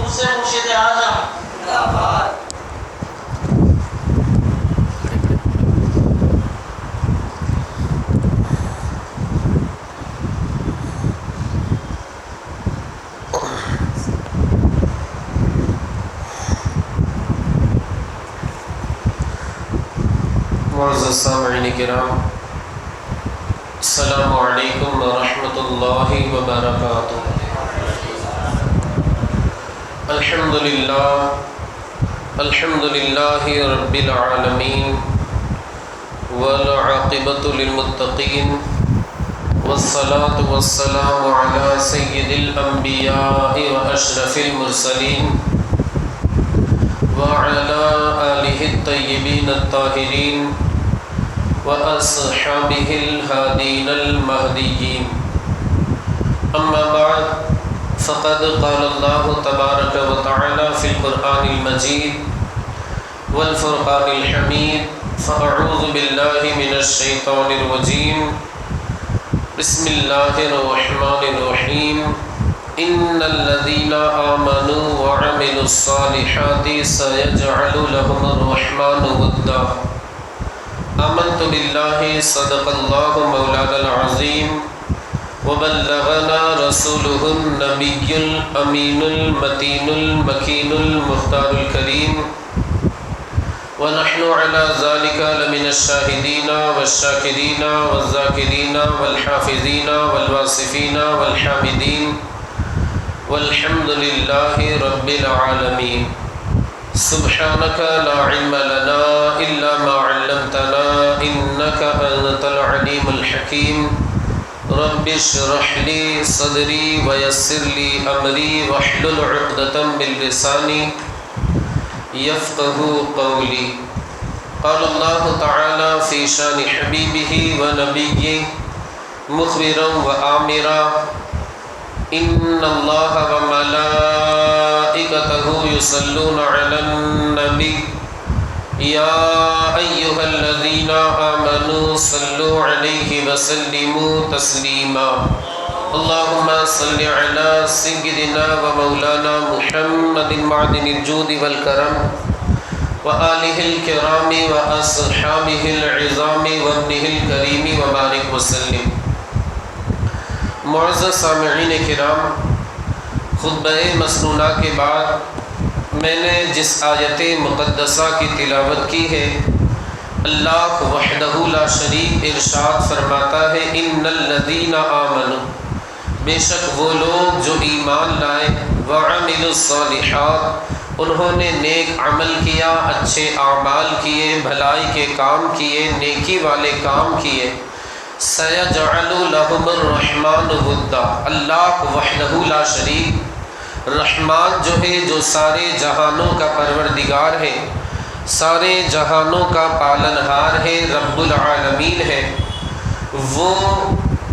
دوسرے مرشد اعظم کیا بات معزز سامعین کرام، السلام علیکم ورحمۃ اللہ وبرکاتہ۔ الحمد للہ رب العالمین والعاقبۃ للمتقین والصلاة والسلام علی سید الانبیاء واشرف المرسلین وعلى آلہ الطیبین الطاہرین وأصحابه الهادين المهديين، أما بعد فقد قال الله تبارك وتعالى في القرآن المجيد والفرقان الحميد، فأعوذ بالله من الشيطان الرجيم، بسم الله الرحمن الرحيم، إن الذين آمنوا وعملوا الصالحات سيجعل لهم الرحمن ودا، آمنت باللہ صدق اللہ مولانا العظیم وبلغنا رسولہ النبی الامین المتین المکین المختار الکریم ونحن على ذلك لمن الشاہدین والشاکرین والذاکرین والحافظین والواصفین والحامدین والحمد للہ رب العالمین۔ سبحانك لا علم لنا إلا ما علمتنا إنك أنت العليم الحكيم، رب اشرح لي صدري ويسر لي أمري واحلل عقدة من لساني يفقهوا قولي۔ قال الله تعالى في شان حبيبه ونبيه مخبرا وآمرا، إن الله وملائكته يصلون على النبي يا أيها الذين آمنوا صلوا عليه وسلموا تسليما، اللهم صل على سيدنا ومولانا محمد معدن الجود والكرم وآله الكرام وأصحابه العظام وابنه الكريم وبارك وسلم۔ معزز سامعین کرام، خطبہ مسنونہ کے بعد میں نے جس آیت مقدسہ کی تلاوت کی ہے، اللہ وحدہ لا شریک ارشاد فرماتا ہے، ان الذین آمنوا، بے شک وہ لوگ جو ایمان لائے، وعملوا الصالحات، انہوں نے نیک عمل کیا، اچھے اعمال کیے، بھلائی کے کام کیے، نیکی والے کام کیے، سَيَجْعَلُ لَهُمُ الرَّحْمَنُ وُدًّا، اللہ وحدہ لا شریک رحمان جو ہے، جو سارے جہانوں کا پروردگار ہے، سارے جہانوں کا پالنہار ہے، رب العالمین ہے، وہ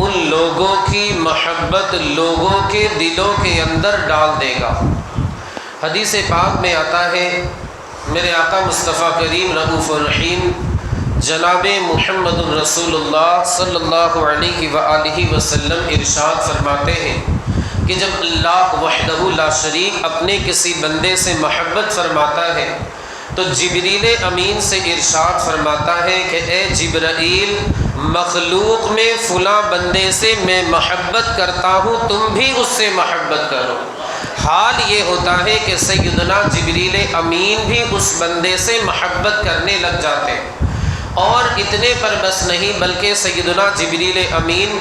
ان لوگوں کی محبت لوگوں کے دلوں کے اندر ڈال دے گا۔ حدیث پاک میں آتا ہے، میرے آقا مصطفیٰ کریم رؤوف الرحیم جناب محمد رسول اللہ صلی اللہ علیہ وآلہ وسلم ارشاد فرماتے ہیں کہ جب اللہ وحدہ لا شریک اپنے کسی بندے سے محبت فرماتا ہے تو جبریل امین سے ارشاد فرماتا ہے کہ اے جبرائیل، مخلوق میں فلاں بندے سے میں محبت کرتا ہوں، تم بھی اس سے محبت کرو۔ حال یہ ہوتا ہے کہ سیدنا جبریل امین بھی اس بندے سے محبت کرنے لگ جاتے ہیں، اور اتنے پر بس نہیں بلکہ سیدنا جبریل امین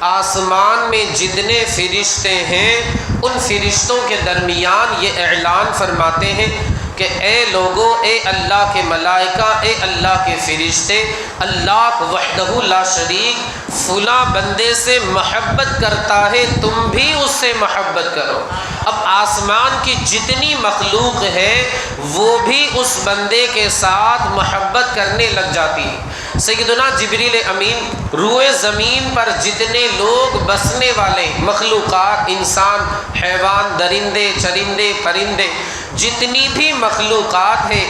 آسمان میں جتنے فرشتے ہیں ان فرشتوں کے درمیان یہ اعلان فرماتے ہیں کہ اے لوگو، اے اللہ کے ملائکہ، اے اللہ کے فرشتے، اللہ وحدہ لا شریک فلاں بندے سے محبت کرتا ہے، تم بھی اس سے محبت کرو۔ اب آسمان کی جتنی مخلوق ہے وہ بھی اس بندے کے ساتھ محبت کرنے لگ جاتی ہے۔ سیدنا جبریل امین روئے زمین پر جتنے لوگ بسنے والے مخلوقات، انسان، حیوان، درندے، چرندے، پرندے، جتنی بھی مخلوقات ہیں،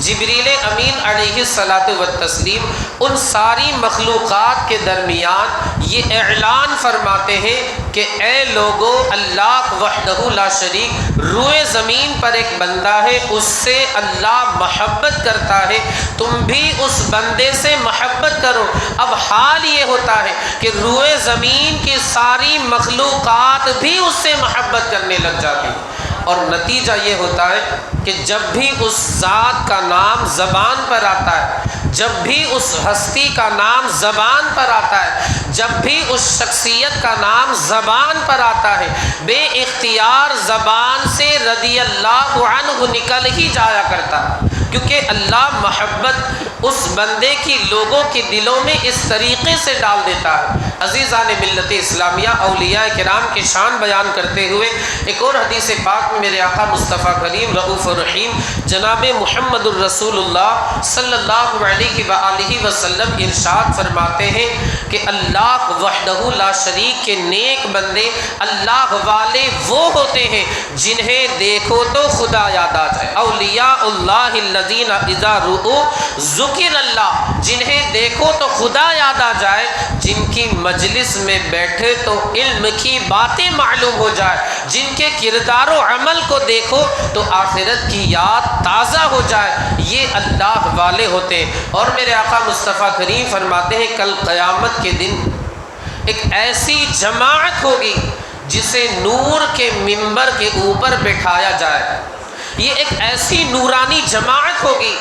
جبریل امین علیہ الصلاۃ والتسلیم ان ساری مخلوقات کے درمیان یہ اعلان فرماتے ہیں کہ اے لوگو، اللہ وحدہ لا شریک روئے زمین پر ایک بندہ ہے، اس سے اللہ محبت کرتا ہے، تم بھی اس بندے سے محبت کرو۔ اب حال یہ ہوتا ہے کہ روئے زمین کی ساری مخلوقات بھی اس سے محبت کرنے لگ جاتی ہیں، اور نتیجہ یہ ہوتا ہے کہ جب بھی اس ذات کا نام زبان پر آتا ہے، جب بھی اس ہستی کا نام زبان پر آتا ہے، جب بھی اس شخصیت کا نام زبان پر آتا ہے، بے اختیار زبان سے رضی اللہ عنہ نکل ہی جایا کرتا ہے، کیونکہ اللہ محبت اس بندے کی لوگوں کے دلوں میں اس طریقے سے ڈال دیتا ہے۔ عزیزان ملت اسلامیہ، اولیاء کرام کی شان بیان کرتے ہوئے ایک اور حدیث پاک میں میرے آقا مصطفیٰ کریم رؤوف الرحیم جناب محمد الرسول اللہ صلی اللہ علیہ وآلہ وسلم ارشاد فرماتے ہیں کہ اللہ وحدہ لا شریک کے نیک بندے، اللہ والے وہ ہوتے ہیں جنہیں دیکھو تو خدا یاد آ جائے۔ اولیاء اللہ الذین اذا رؤوا ذکر اللہ، جنہیں دیکھو تو خدا یاد آ جائے، جن کی مجلس میں بیٹھے تو علم کی باتیں معلوم ہو جائے، جن کے کردار و عمل کو دیکھو تو آخرت کی یاد تازہ ہو جائے، یہ اللہ والے ہوتے ہیں۔ اور میرے آقا مصطفیٰ کریم فرماتے ہیں کل قیامت کے دن ایک ایسی جماعت ہوگی جسے نور کے منبر کے اوپر بٹھایا جائے۔ یہ ایک ایسی نورانی جماعت ہوگی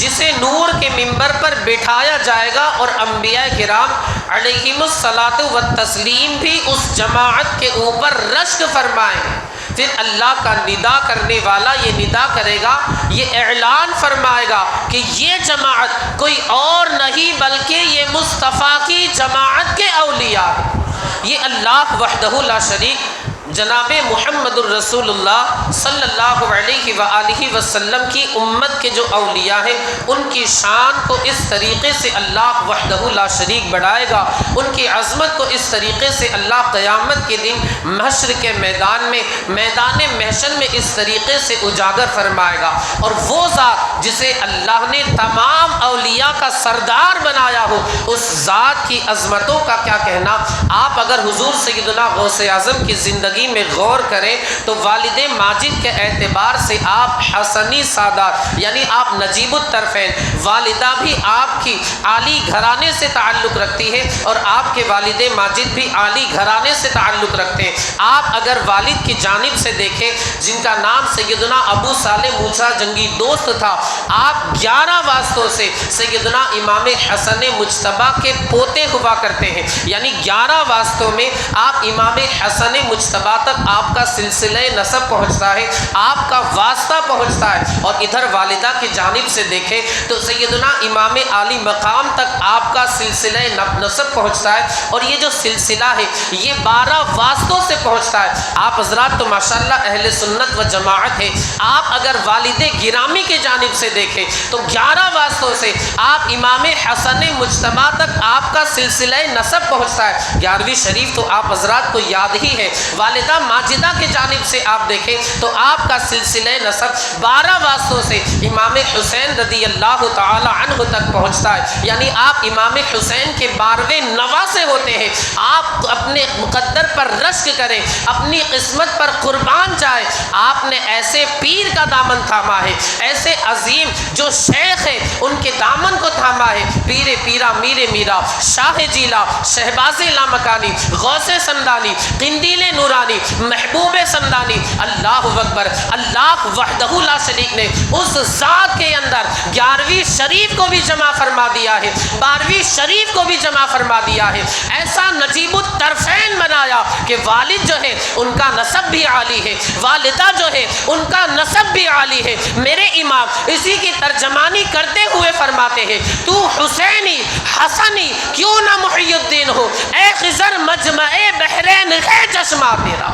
جسے نور کے منبر پر بٹھایا جائے گا، اور انبیاء کرام علیہم الصلاۃ والتسلیم بھی اس جماعت کے اوپر رشک فرمائیں گے۔ پھر اللہ کا ندا کرنے والا یہ ندا کرے گا، یہ اعلان فرمائے گا کہ یہ جماعت کوئی اور نہیں بلکہ یہ مصطفیٰ کی جماعت کے اولیاء ہیں۔ یہ اللہ وحدہ لا شریک جناب محمد الرسول اللہ صلی اللہ علیہ وآلہ وسلم کی امت کے جو اولیاء ہیں، ان کی شان کو اس طریقے سے اللہ وحدہ لا شریک بڑھائے گا، ان کی عظمت کو اس طریقے سے اللہ قیامت کے دن محشر کے میدان میں، میدان محشر میں اس طریقے سے اجاگر فرمائے گا۔ اور وہ ذات جسے اللہ نے تمام اولیاء کا سردار بنایا ہو، اس ذات کی عظمتوں کا کیا کہنا۔ آپ اگر حضور سیدنا غوث اعظم کی زندگی میں غور کریں تو والد ماجد کے اعتبار سے آپ حسنی سادات، یعنی آپ نجیب الطرفین، والدہ بھی آپ کی عالی گھرانے سے تعلق رکھتی ہے، اور آپ کے والد ماجد بھی عالی گھرانے سے تعلق رکھتے ہیں۔ آپ اگر والد کی جانب سے دیکھیں جن کا نام سیدنا ابو صالح موسیٰ جنگی دوست تھا، آپ 11 واسطوں سے سیدنا امام حسن مجتبیٰ کے پوتے ہوا کرتے ہیں، یعنی 11 واسطوں میں آپ امام حسن مجتبیٰ تک آپ کا سلسلہ نسب پہنچتا ہے، آپ کا واسطہ پہنچتا ہے۔ اور ادھر والدہ کی جانب سے دیکھیں تو سیدنا امام عالی مقام تک آپ کا سلسلہ نسب پہنچتا ہے، اور یہ جو سلسلہ ہے یہ 12 واسطوں سے پہنچتا ہے۔ آپ حضرات تو ماشاءاللہ اہل سنت و جماعت ہے۔ آپ اگر والد گرامی کی جانب سے دیکھیں تو 11 واسطوں سے آپ امام حسن مجتبیٰ تک آپ کا سلسلہ نسب پہنچتا ہے۔ 11ویں شریف تو آپ حضرات کو یاد ہی ہے۔ والدہ ماجدہ کی جانب سے آپ دیکھیں تو آپ کا سلسلہ نسب 12 واسطوں سے امام حسین رضی اللہ تعالی عنہ تک پہنچتا ہے، یعنی آپ امام حسین کے 12ویں نواسے ہوتے ہیں۔ آپ اپنے مقدر پر رشک کریں، اپنی قسمت پر قربان جائیں۔ آپ نے ایسے پیر کا دامن تھاما ہے، ایسے عظیم جو شیخ ہے ان کے دامن کو تھاما ہے۔ پیر پیرا میر میرا، شاہ جیلا، شہباز لامکانی، غوث سمدانی، قندیل نورانی، محبوب سمدانی، اللہ اکبر۔ اللہ وحدہ لا شریک نے اس ذات کے اندر 11ویں شریف کو بھی جمع فرما دیا ہے، 12ویں شریف کو بھی جمع فرما دیا ہے۔ ایسا نجیب الطرفین بنایا کہ والد جو ہے ان کا نسب بھی عالی ہے، والدہ جو ہے ان کا نسب بھی عالی ہے۔ میرے امام اسی کی ترجمانی کرتے ہوئے فرماتے ہیں تو حسینی حسنی کیوں نہ محی الدین ہو، اے خضر مجمع بحرین ہے چشمہ تیرا۔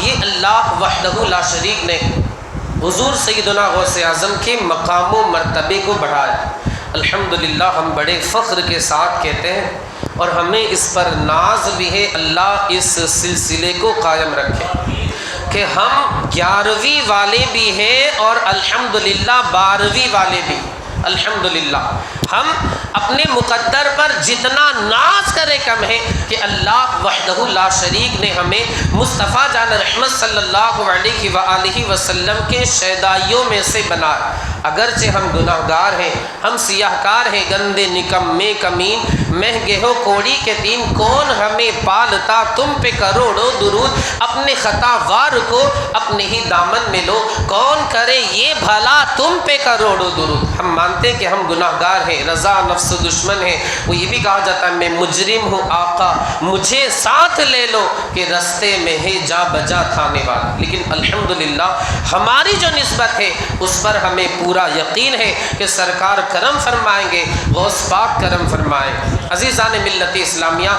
یہ اللہ وحدہ لا شریک نے حضور سیدنا غوث اعظم کے مقام و مرتبے کو بڑھایا۔ الحمدللہ ہم بڑے فخر کے ساتھ کہتے ہیں، اور ہمیں اس پر ناز بھی ہے، اللہ اس سلسلے کو قائم رکھے، کہ ہم 11ویں والے بھی ہیں اور الحمدللہ 12ویں والے بھی. الحمدللہ ہم اپنے مقدر پر جتنا ناز کرے کم ہے کہ اللہ وحدہ لا شریک نے ہمیں مصطفیٰ جان رحمت صلی اللہ علیہ وآلہ وسلم کے شیدائیوں میں سے بنا. اگرچہ ہم گناہ گار ہیں، ہم سیاہ کار ہیں، گندے نکمے کمین، مہنگے ہو کوڑی کے دین، کون ہمیں پالتا تم پہ کروڑوں درود، اپنے خطا وار کو اپنے ہی دامن میں لو، کون کرے یہ بھلا تم پہ کروڑوں درود. ہم مانتے ہیں کہ ہم گناہ گار ہیں، رضا نفس دشمن ہے. وہ یہ بھی کہا جاتا ہے میں مجرم ہوں آقا مجھے ساتھ لے لو کہ رستے میں ہے جا بجا تھانے والا. لیکن الحمدللہ ہماری جو نسبت ہے اس پر ہمیں پورا یقین ہے کہ سرکار کرم فرمائیں گے، غوث پاک کرم فرمائیں. عزیزان ملت اسلامیہ،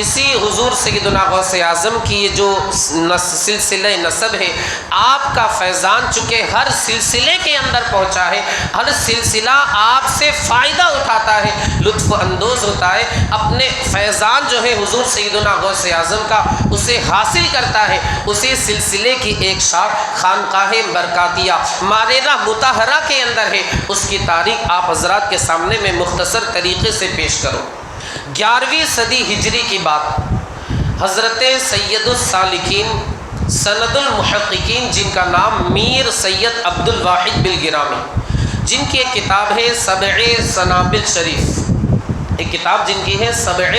اسی حضور سیدنا غوث اعظم کی یہ جو سلسلہ نسب ہے، آپ کا فیضان چونکہ ہر سلسلے کے اندر پہنچا ہے، ہر سلسلہ آپ سے فائدہ اٹھاتا ہے، لطف اندوز ہوتا ہے، اپنے فیضان جو ہے حضور سیدنا غوث اعظم کا اسے حاصل کرتا ہے. اسی سلسلے کی ایک شاخ خانقاہ برکاتیہ ماریرہ مطہرہ کے اندر ہے. اس کی تاریخ آپ حضرات کے سامنے میں مختصر طریقے سے پیش کروں. 11ویں صدی ہجری کی بات، حضرت سید السالکین سند المحققین جن کا نام میر سید عبد الواحد بلگرامی، جن کی ایک کتاب ہے سبع سنابل شریف، ایک کتاب جن کی ہے سبع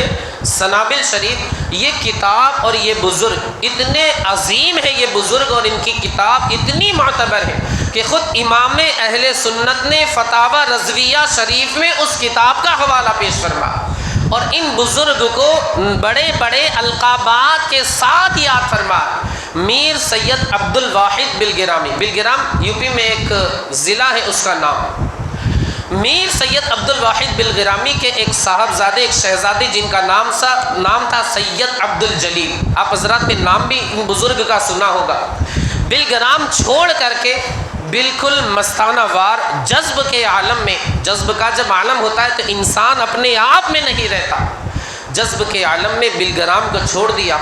سنابل شریف. یہ کتاب اور یہ بزرگ اتنے عظیم ہے، یہ بزرگ اور ان کی کتاب اتنی معتبر ہے کہ خود امام اہل سنت نے فتاوی رضویہ شریف میں اس کتاب کا حوالہ پیش فرمایا اور ان بزرگ کو بڑے بڑے القابات کے ساتھ یاد فرمایا. میر سید عبد الواحد بلگرامی، بلگرام یو پی میں ایک ضلع ہے اس کا نام. میر سید عبد الواحد بلگرامی کے ایک صاحبزادے، ایک شہزادے جن کا نام تھا سید عبد الجلیل. آپ حضرات نے نام بھی ان بزرگ کا سنا ہوگا. بلگرام چھوڑ کر کے بالکل مستانہ وار جذب کے عالم میں، جذب کا جب عالم ہوتا ہے تو انسان اپنے آپ میں نہیں رہتا، جذب کے عالم میں بلگرام کو چھوڑ دیا.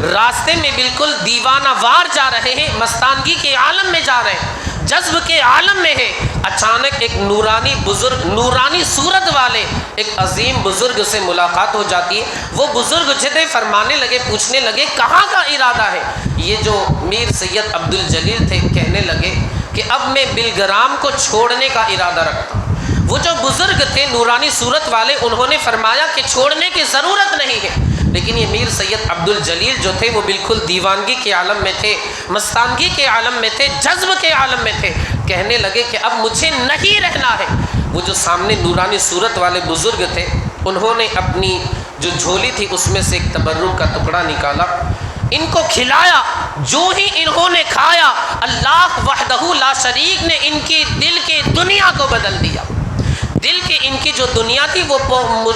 راستے میں بالکل دیوانہ وار جا رہے ہیں، مستانگی کے عالم میں جا رہے ہیں، جذب کے عالم میں ہے. اچانک ایک نورانی بزرگ، نورانی صورت والے ایک عظیم بزرگ سے ملاقات ہو جاتی ہے. وہ بزرگ جتنے فرمانے لگے، پوچھنے لگے کہاں کا ارادہ ہے. یہ جو میر سید عبد الجلیل تھے کہنے لگے کہ اب میں بلگرام کو چھوڑنے کا ارادہ رکھتا ہوں. وہ جو بزرگ تھے نورانی صورت والے، انہوں نے فرمایا کہ چھوڑنے کی ضرورت نہیں ہے. لیکن یہ میر سید عبد الجلیل جو تھے وہ بالکل دیوانگی کے عالم میں تھے، مستانگی کے عالم میں تھے، جذب کے عالم میں تھے. کہنے لگے کہ اب مجھے نہیں رہنا ہے. وہ جو سامنے نورانی صورت والے بزرگ تھے انہوں نے اپنی جو جھولی تھی اس میں سے ایک تبرک کا ٹکڑا نکالا، ان کو کھلایا. جو ہی انہوں نے کھایا اللہ وحدہ لا شریک نے ان کی دل کی دنیا کو بدل دیا. دل کی ان کی جو دنیا تھی وہ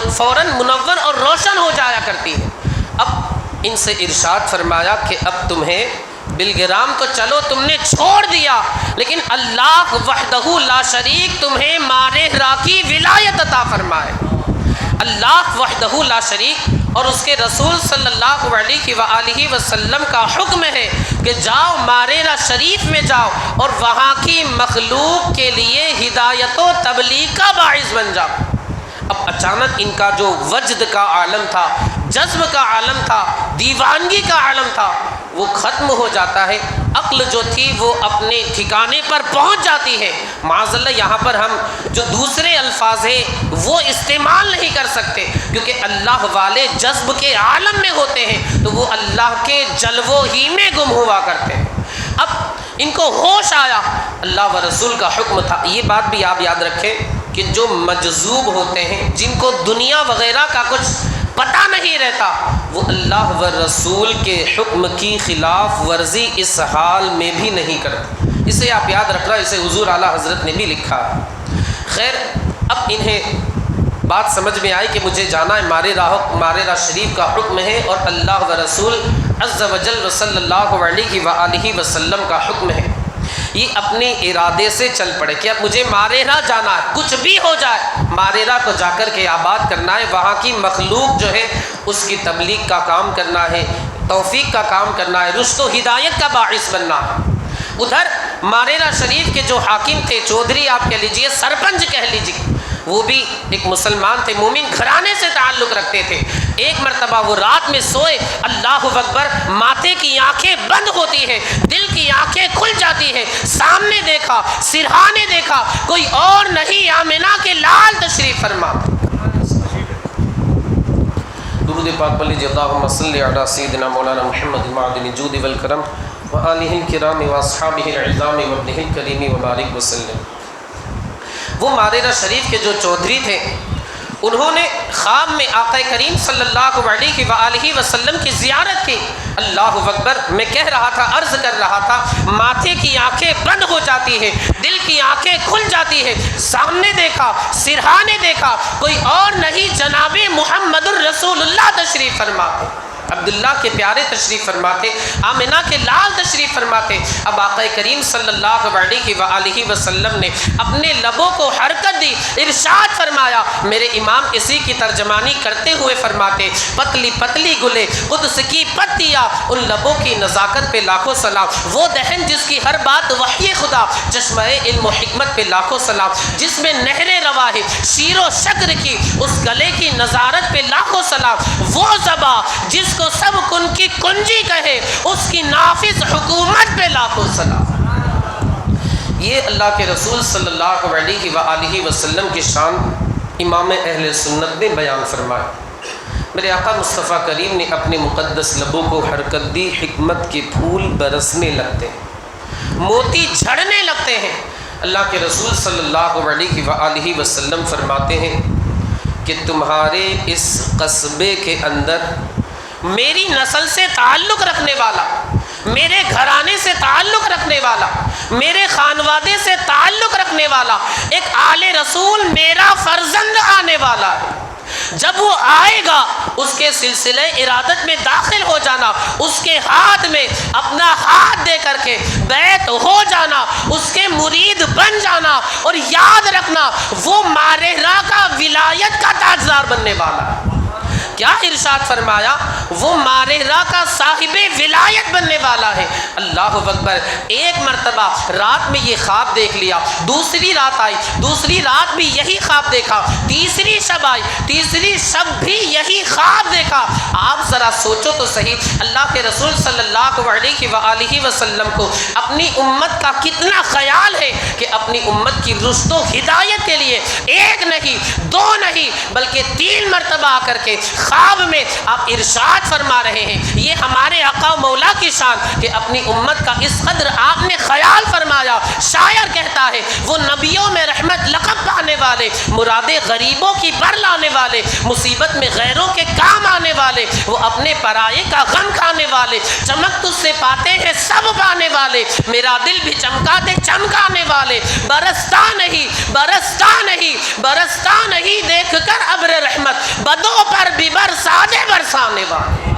فوراً منور اور روشن ہو جایا کرتی ہے. اب ان سے ارشاد فرمایا کہ اب تمہیں بلگرام تو چلو تم نے چھوڑ دیا، لیکن اللہ وحدہ لا شریک تمہیں ماریرہ کی ولایت عطا فرمائے. اللہ وحدہ لا شریک اور اس کے رسول صلی اللہ علیہ وآلہ وسلم کا حکم ہے کہ جاؤ ماریرہ شریف میں جاؤ اور وہاں کی مخلوق کے لیے ہدایت و تبلیغ کا باعث بن جاؤ. اب اچانک ان کا جو وجد کا عالم تھا، جذب کا عالم تھا، دیوانگی کا عالم تھا، وہ ختم ہو جاتا ہے. عقل جو تھی وہ اپنے ٹھکانے پر پہنچ جاتی ہے. معاذ اللہ یہاں پر ہم جو دوسرے الفاظ ہیں وہ استعمال نہیں کر سکتے کیونکہ اللہ والے جذب کے عالم میں ہوتے ہیں تو وہ اللہ کے جلووں ہی میں گم ہوا کرتے ہیں. اب ان کو ہوش آیا، اللہ و رسول کا حکم تھا. یہ بات بھی آپ یاد رکھیں کہ جو مجذوب ہوتے ہیں، جن کو دنیا وغیرہ کا کچھ پتہ نہیں رہتا، وہ اللہ و رسول کے حکم کی خلاف ورزی اس حال میں بھی نہیں کرتے. اسے آپ یاد رکھنا، اسے حضور اعلیٰ حضرت نے بھی لکھا. خیر اب انہیں بات سمجھ میں آئی کہ مجھے جانا ہے، ماریرہ شریف کا حکم ہے اور اللہ و رسول عز و جل صلی اللہ علیہ وآلہ وسلم کا حکم ہے. یہ اپنے ارادے سے چل پڑے کہ اب مجھے ماریرہ جانا ہے، کچھ بھی ہو جائے ماریرہ کو جا کر کے آباد کرنا ہے، وہاں کی مخلوق جو ہے اس کی تبلیغ کا کام کرنا ہے، توفیق کا کام کرنا ہے، رشد و ہدایت کا باعث بننا ہے۔ ادھر ماریرا شریف کے جو حاکم تھے، چودھری آپ کہہ لیجئے، سرپنچ کہہ لیجئے، وہ بھی ایک مسلمان تھے، مومن گھرانے سے تعلق رکھتے تھے۔ ایک مرتبہ وہ رات میں سوئے، اللہ اکبر، ماتھے کی آنکھیں بند ہوتی ہے، دل کی آنکھیں کھل جاتی ہے، سامنے دیکھا، سرہانے دیکھا، کوئی اور نہیں آمنہ کے لال تشریف فرما۔ درود پاک پڑھ لیجیے، اللہم صلی علی سیدنا مولانا محمد معدن الجود والکرم وآلہ الکرام واصحابہ العظام وابنہ الکریم وبارک وسلم۔ وہ ماریرا شریف کے جو چودھری تھے، انہوں نے خواب میں آقا کریم صلی اللہ علیہ وآلہ وسلم کی زیارت کی۔ اللہ اکبر، میں کہہ رہا تھا، عرض کر رہا تھا، ماتھے کی آنکھیں بند ہو جاتی ہے، دل کی آنکھیں کھل جاتی ہے، سامنے دیکھا، سرہانے دیکھا، کوئی اور نہیں جناب محمد الرسول اللہ تشریف فرماتے، عبداللہ کے پیارے تشریف فرماتے، آمنہ کے لال تشریف فرماتے۔ اب آقا کریم صلی اللہ علیہ وآلہ وسلم نے اپنے لبوں کو حرکت دی، ارشاد فرمایا، میرے امام اسی کی ترجمانی کرتے ہوئے فرماتے، پتلی پتلی گلے قدس کی پتیاں، ان لبوں کی نزاکت پہ لاکھوں سلام، وہ دہن جس کی ہر بات وحی خدا، چشمہ علم و حکمت پہ لاکھوں سلام، جس میں نہریں روا ہے شیر و شکر کی، اس گلے کی نظارت پہ لاکھوں سلام، وہ زباں جس کو سب کن کی کنجی کہے، اس کی نافذ حکومت پہ لاکھوں سلام۔ یہ اللہ کے رسول صلی اللہ علیہ وآلہ وسلم کی شان امام اہل سنت نے بیان فرمایا۔ میرے آقا مصطفیٰ کریم نے اپنے مقدس لبوں کو حرکت دی، حکمت کے پھول برسنے لگتے ہیں، موتی جھڑنے لگتے ہیں۔ اللہ کے رسول صلی اللہ علیہ وآلہ وسلم فرماتے ہیں کہ تمہارے اس قصبے کے اندر میری نسل سے تعلق رکھنے والا، میرے گھرانے سے تعلق رکھنے والا، میرے خانوادے سے تعلق رکھنے والا ایک آل رسول میرا فرزند آنے والا ہے۔ جب وہ آئے گا، اس کے سلسلے ارادت میں داخل ہو جانا، اس کے ہاتھ میں اپنا ہاتھ دے کر کے بیعت ہو جانا، اس کے مرید بن جانا، اور یاد رکھنا وہ ماریرا کا ولایت کا تاجدار بننے والا ہے۔ کیا ارشاد فرمایا؟ وہ ماریرا کا صاحب ولایت بننے والا ہے۔ اللہ اکبر۔ ایک مرتبہ رات میں یہ خواب دیکھ لیا، دوسری رات آئی، دوسری رات بھی یہی خواب دیکھا، تیسری شب آئی، تیسری شب بھی یہی خواب دیکھا۔ آپ ذرا سوچو تو صحیح، اللہ کے رسول صلی اللہ علیہ وآلہ وسلم کو اپنی امت کا کتنا خیال ہے کہ اپنی امت کی رشد و ہدایت کے لیے ایک نہیں، دو نہیں، بلکہ 3 مرتبہ آ کر کے خواب میں آپ ارشاد فرما رہے ہیں۔ یہ ہمارے آقا مولا کی شان کہ اپنی امت کا اس قدر آپ نے خیال فرمایا۔ شاعر کہتا ہے، وہ نبیوں میں رحمت لقب پانے والے، مرادیں غریبوں کی بر لانے والے، مصیبت میں غیروں کے کام آنے والے، وہ اپنے پرائے کا غم کھانے والے، چمک تجھ سے پاتے ہیں سب پانے والے، میرا دل بھی چمکا دے چمکانے والے، برستا نہیں برستا نہیں برستا نہیں دیکھ کر ابر رحمت، بدوں پر بھی برسا دے برسانے والے۔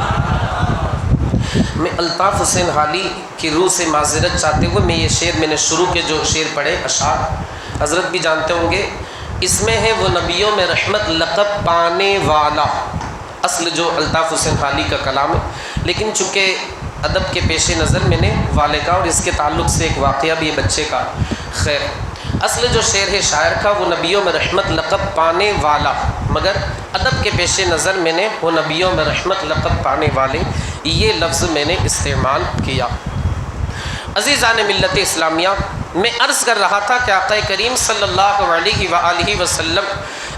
میں الطاف حسین حالی کی روح سے معذرت چاہتے ہوئے میں یہ شعر، میں نے شروع کے جو شعر پڑھے اشعار، حضرت بھی جانتے ہوں گے، اس میں ہے وہ نبیوں میں رحمت لقب پانے والا، اصل جو الطاف حسین حالی کا کلام ہے، لیکن چونکہ ادب کے پیش نظر میں نے والے کا، اور اس کے تعلق سے ایک واقعہ بھی ہے بچے کا، خیر اصل جو شعر ہے شاعر کا وہ نبیوں میں رحمت لقب پانے والا، مگر ادب کے پیش نظر میں نے وہ نبیوں میں رحمت لقب پانے والے یہ لفظ میں نے استعمال کیا۔ عزیزان ملت اسلامیہ، میں عرض کر رہا تھا کہ آقا کریم صلی اللہ علیہ وآلہ وسلم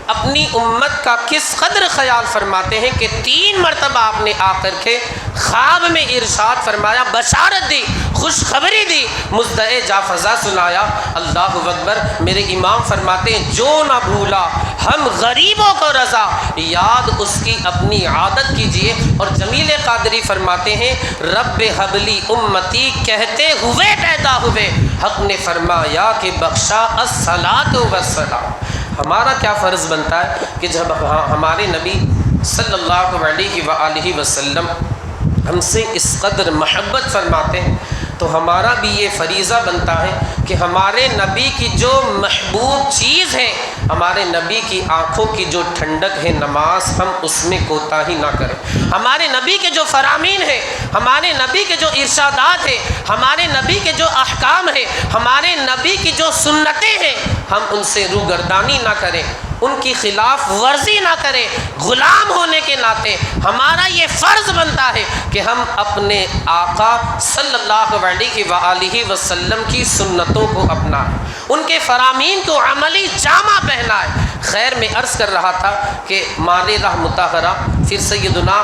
اپنی امت کا کس قدر خیال فرماتے ہیں کہ 3 مرتبہ آپ نے آ کر کے خواب میں ارشاد فرمایا، بشارت دی، خوشخبری دی، مزدع جافزا سنایا۔ اللہ اکبر۔ میرے امام فرماتے ہیں، جو نہ بھولا ہم غریبوں کو رضا، یاد اس کی اپنی عادت کیجئے۔ اور جمیل قادری فرماتے ہیں، رب حبلی امتی کہتے ہوئے پیدا ہوئے، حق نے فرمایا کہ بخشا الصلاۃ والسلام۔ ہمارا کیا فرض بنتا ہے کہ جب ہمارے نبی صلی اللہ علیہ وآلہ وسلم ہم سے اس قدر محبت فرماتے ہیں تو ہمارا بھی یہ فریضہ بنتا ہے کہ ہمارے نبی کی جو محبوب چیز ہے ہمارے نبی کی آنکھوں کی جو ٹھنڈک ہے نماز، ہم اس میں کوتاہی نہ کریں۔ ہمارے نبی کے جو فرامین ہیں، ہمارے نبی کے جو ارشادات ہیں، ہمارے نبی کے جو احکام ہیں، ہمارے نبی کی جو سنتیں ہیں، ہم ان سے روگردانی نہ کریں، ان کی خلاف ورزی نہ کریں۔ غلام ہونے کے ناطے ہمارا یہ فرض بنتا ہے کہ ہم اپنے آقا صلی اللہ علیہ وآلہ وسلم کی سنتوں کو اپنائیں، ان کے فرامین کو عملی جامہ پہنائیں۔ خیر میں عرض کر رہا تھا کہ مال راہ مطہرہ پھر سیدنا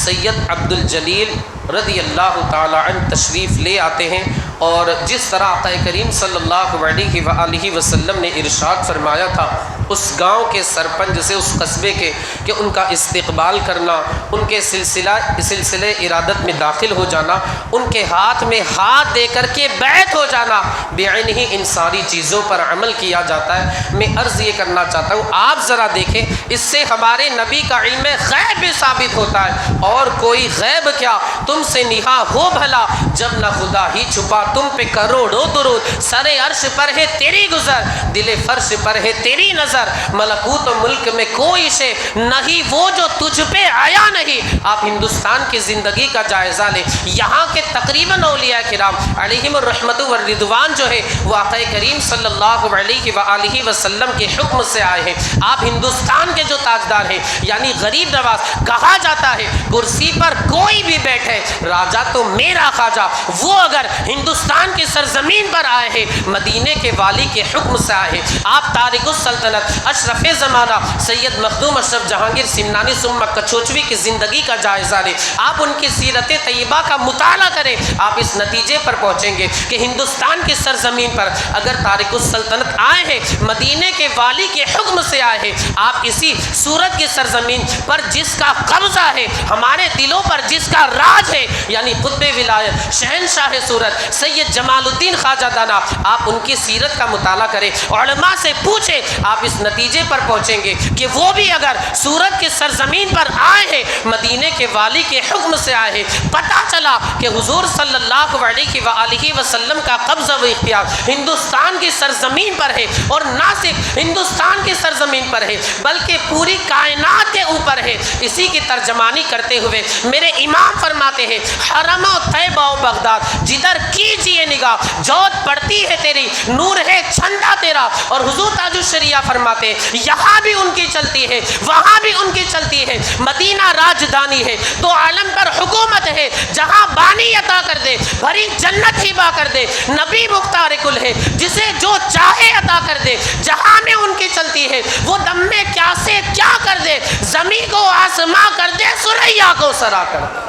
سید عبد الجلیل رضی اللہ تعالی عنہ تشریف لے آتے ہیں، اور جس طرح آقا کریم صلی اللہ علیہ وآلہ وسلم نے ارشاد فرمایا تھا اس گاؤں کے سرپنچ سے، اس قصبے کے، کہ ان کا استقبال کرنا، ان کے سلسلے ارادت میں داخل ہو جانا، ان کے ہاتھ میں ہاتھ دے کر کے بیعت ہو جانا، بعین ہی ان ساری چیزوں پر عمل کیا جاتا ہے۔ میں عرض یہ کرنا چاہتا ہوں، آپ ذرا دیکھیں، اس سے ہمارے نبی کا علم غیب بھی ثابت ہوتا ہے، اور کوئی غیب کیا تم سے نہا ہو بھلا، جب نہ خدا ہی چھپا تم پہ کروڑوں درود، سر عرش پر ہے تیری گزر، دل فرش پر ہے تیری نظر، ملکوت و ملک میں کوئی شے نہیں وہ جو تجھ پہ آیا نہیں۔ آپ ہندوستان کی زندگی کا جائزہ لیں، یہاں کے تقریباً اولیاء کرام علیہم الرحمت والرضوان جو ہے وہ آقا کریم صلی اللہ علیہ وآلہ وسلم کے حکم سے آئے ہیں۔ آپ ہندوستان کے جو تاجدار ہیں، یعنی غریب نواز کہا جاتا ہے، کرسی پر کوئی بھی بیٹھے، راجا تو میرا خواجہ، وہ اگر ہندوستان کی سرزمین پر آئے ہیں، مدینے کے والی کے حکم سے آئے ہیں۔ آپ تارک السلطنت اشرف زمانہ سید مخدوم اشرف جہانگیر سمنانی ثم کچوچوی کی زندگی کا جائزہ لیں، آپ ان کی سیرت طیبہ کا مطالعہ کریں، آپ اس نتیجے پر پہنچیں گے کہ ہندوستان کی سرزمین پر اگر تارک السلطنت آئے ہیں، مدینے کے والی کے حکم سے آئے ہیں، آپ اسی سورت کی سرزمین پر جس کا قبضہ ہے، ہمارے دلوں پر جس کا راج ہے، یعنی قطب ولایت شہنشاہ سورت سید جمال الدین خواجہ دانا، آپ ان کی سیرت کا مطالعہ کریں، علماء سے پوچھیں، آپ اس نتیجے پر پہنچیں گے کہ وہ بھی اگر سورت کی سرزمین پر آئے ہیں، مدینے کے والی کے حکم سے آئے ہیں، پتہ چلا کہ حضور صلی اللہ علیہ وآلہ وسلم کا قبضہ و اختیار ہندوستان کی سرزمین پر ہے، اور نہ صرف ہندوستان کی سرزمین پر ہے بلکہ پوری کائنات کے اوپر ہے۔ اسی کی ترجمانی کرتے ہوئے میرے امام فرماتے ہیں، حرم و طیبہ و بغداد جدھر کیجئے نگاہ، جوت پڑتی ہے تیری، نور ہے چھندا تیرا، اور حضور تاج الشریعہ فرماتے ہیں یہاں بھی ان کی چلتی ہے، وہاں بھی ان کی چلتی ہے، مدینہ راجدانی ہے، تو عالم پر حکومت ہے، جہاں بانی عطا کر دے، بھری جنت ہبا کر دے، نبی مختار کل ہے، جسے جو چاہے عطا کر دے، جہاں میں ان کی چلتی ہے، وہ دم میں کیا سے کیا کر دے، زمین کو آسماں کر دے، سریا کو سرا کر دے۔